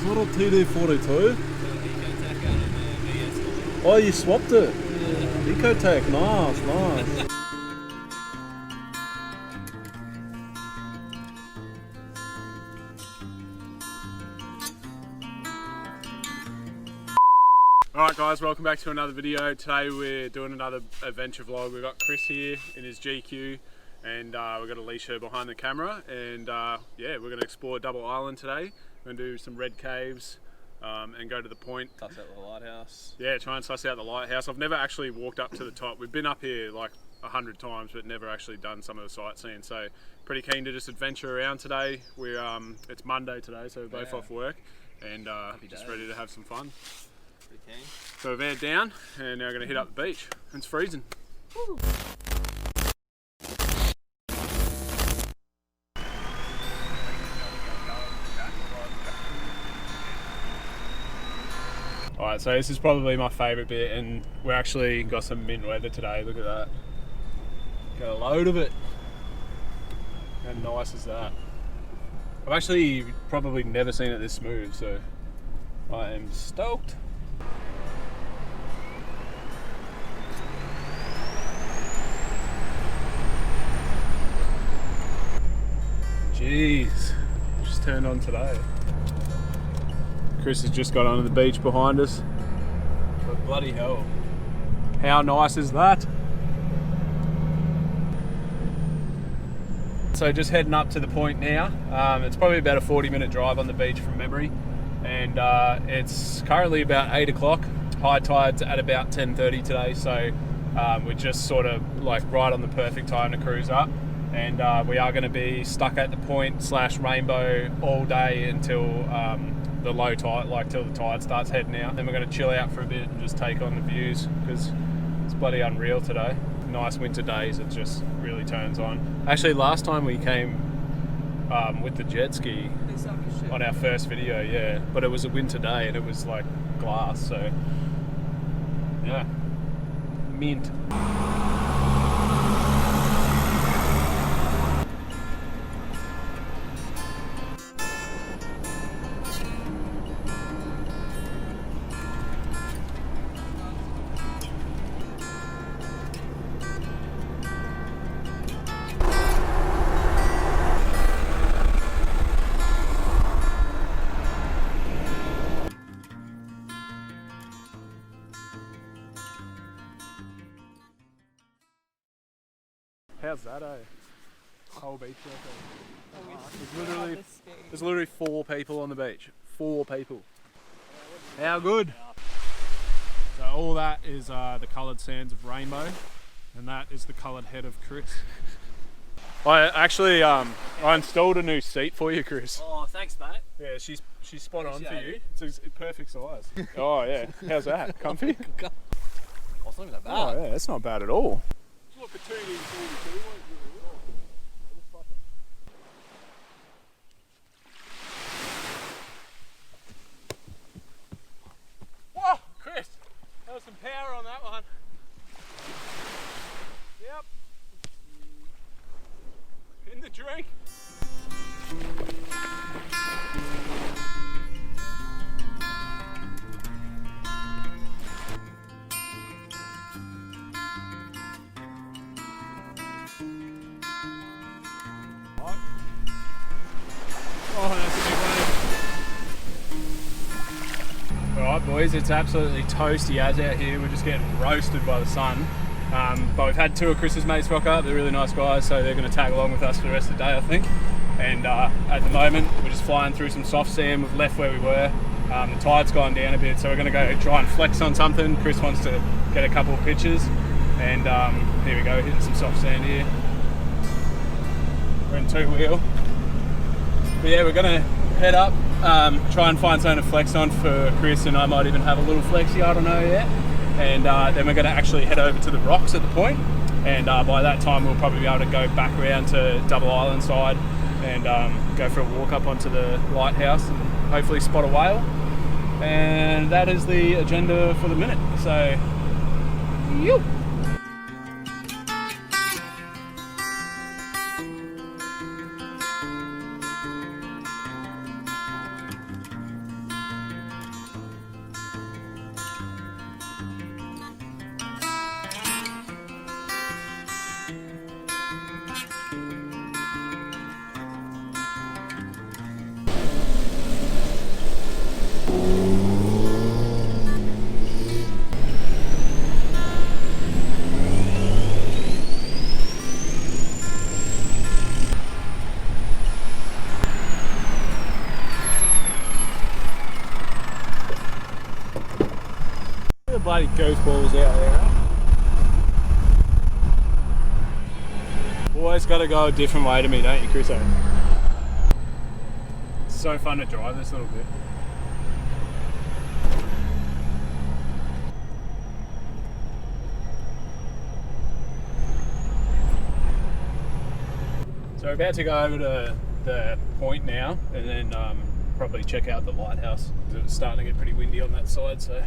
what a TD42? Oh, you swapped it. Ecotech, nice, nice. Alright guys, welcome back to another video. Today we're doing another adventure vlog. We've got Chris here in his GQ and we've got Alicia behind the camera, and yeah, we're going to explore Double Island today. We're going to do some red caves and go to the point. Suss out the lighthouse. Yeah, try and suss out the lighthouse. I've never actually walked up to the top. We've been up here like 100 times but never actually done some of the sightseeing, so pretty keen to just adventure around today. We're it's Monday today, so we're both off work and just ready to have some fun. So we've aired down and now we're going to hit up the beach. It's freezing. Woo. Alright, so this is probably my favourite bit, and we actually got some mint weather today. Look at that. Got a load of it. How nice is that? I've actually probably never seen it this smooth, so I am stoked. Jeez, just turned on today. Chris has just got onto the beach behind us. But bloody hell. How nice is that? So just heading up to the point now. It's probably about a 40-minute drive on the beach from memory. And it's currently about 8 o'clock. High tide's at about 10:30 today. So we're just sort of like right on the perfect time to cruise up. And we are going to be stuck at the point / Rainbow all day until the low tide, like till the tide starts heading out. Then we're going to chill out for a bit and just take on the views because it's bloody unreal today. Nice winter days, it just really turns on. Actually, last time we came with the jet ski on our first video, yeah, but it was a winter day and it was like glass, so yeah, mint. How's that, eh? Whole beach there's literally 4 people on the beach. 4 people. How good? So all that is the coloured sands of Rainbow, and that is the coloured head of Chris. I actually I installed a new seat for you, Chris. Oh, thanks, mate. Yeah, she's spot on for you. It's a perfect size. Oh yeah, how's that? Comfy? Oh, it's not that bad. Oh yeah, it's not bad at all. Look at 2D42. Whoa, Chris, that was some power on that one. Yep. In the drink. Oh, that's a big wave. Alright boys, it's absolutely toasty as out here. We're just getting roasted by the sun. But we've had 2 of Chris's mates rock up. They're really nice guys, so they're going to tag along with us for the rest of the day, I think. And at the moment, we're just flying through some soft sand. We've left where we were. The tide's gone down a bit, so we're going to go try and flex on something. Chris wants to get a couple of pictures. And here we go, hitting some soft sand here. We're in 2-wheel. But yeah, we're gonna head up, try and find something to flex on for Chris, and I might even have a little flexi, I don't know yet. And then we're gonna actually head over to the rocks at the point, and by that time we'll probably be able to go back around to Double Island side and go for a walk up onto the lighthouse and hopefully spot a whale. And that is the agenda for the minute, so you. bloody goofballs out there. Always got to go a different way to me, don't you, Chris? It's so fun to drive this little bit. So we're about to go over to the point now and then probably check out the lighthouse because it was starting to get pretty windy on that side. So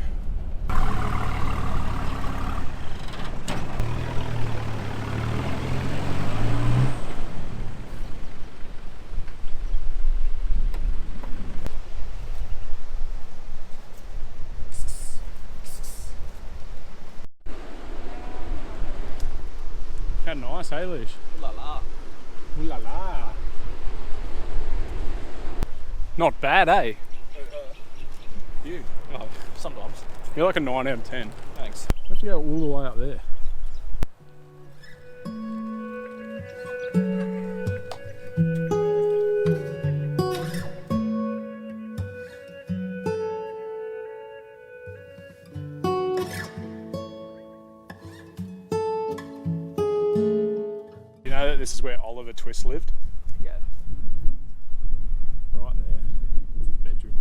How nice, hey, Lish? Ooh la la. Ooh la la. Not bad, eh? You? Oh, Sometimes. you're like a 9 out of 10. Thanks. Why'd you go all the way up there? You know that this is where Oliver Twist lived? Yeah. Right there. That's his bedroom.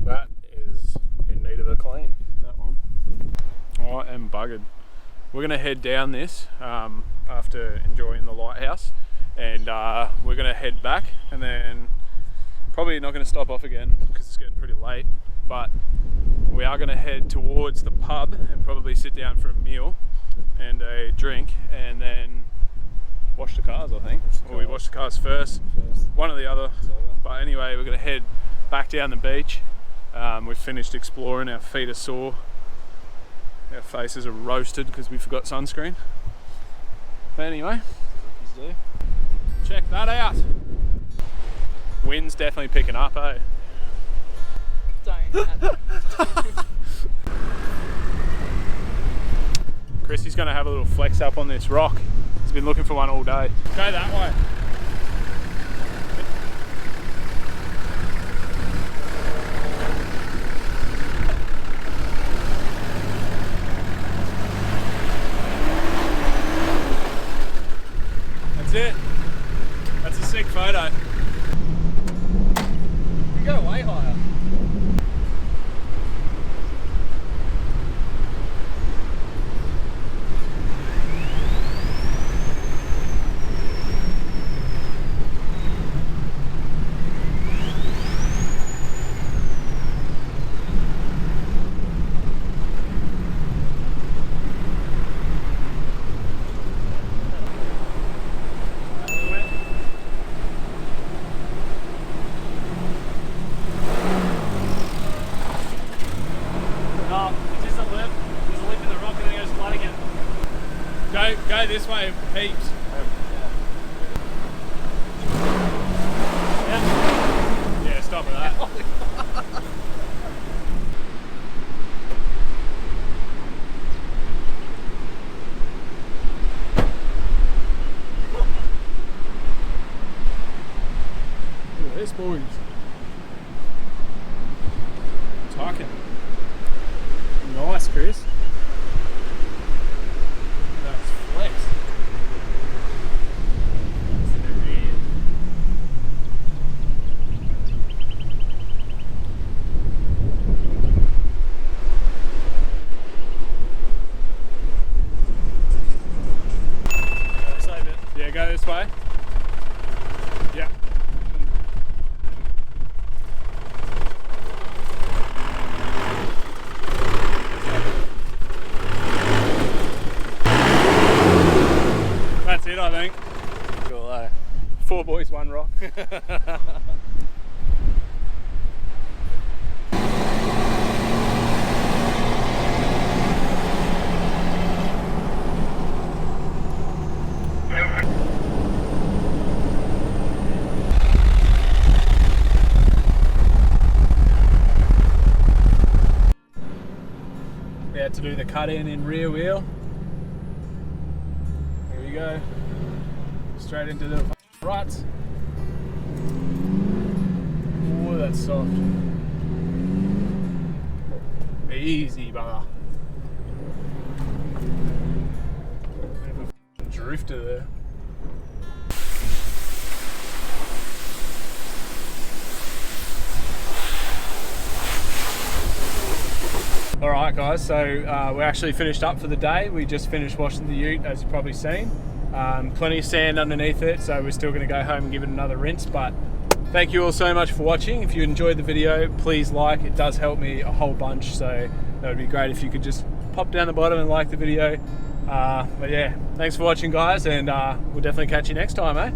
That is in need of a clean, that one. I am buggered. We're going to head down this after enjoying the lighthouse, and we're going to head back, and then probably not going to stop off again because it's getting pretty late, but we are going to head towards the pub and probably sit down for a meal and a drink, and then wash the cars, I think. Or we wash the cars first, one or the other. But anyway, we're going to head back down the beach. We've finished exploring, our feet are sore, our faces are roasted because we forgot sunscreen. But anyway, check that out. Wind's definitely picking up, eh? Don't. Chrissy's going to have a little flex up on this rock. He's been looking for one all day. Go that way. That's it. That's a sick photo. You go way higher. Go this way, peeps. Yeah, stop with that. Look at this, boys. Talking. Nice, Chris. That's flex. Yeah, go this way. Yeah. That's it, I think. Cool, eh? 4 boys, 1 rock. We had to do the cut in rear wheel. Here we go. Straight into the ruts. Oh, that's soft. Easy, brother. Bit of a drifter there. Alright guys, so we're actually finished up for the day. We just finished washing the ute, as you've probably seen. Plenty of sand underneath it, so we're still going to go home and give it another rinse. But thank you all so much for watching. If you enjoyed the video, please like. It does help me a whole bunch, so that would be great if you could just pop down the bottom and like the video. But yeah, thanks for watching guys, and we'll definitely catch you next time, eh?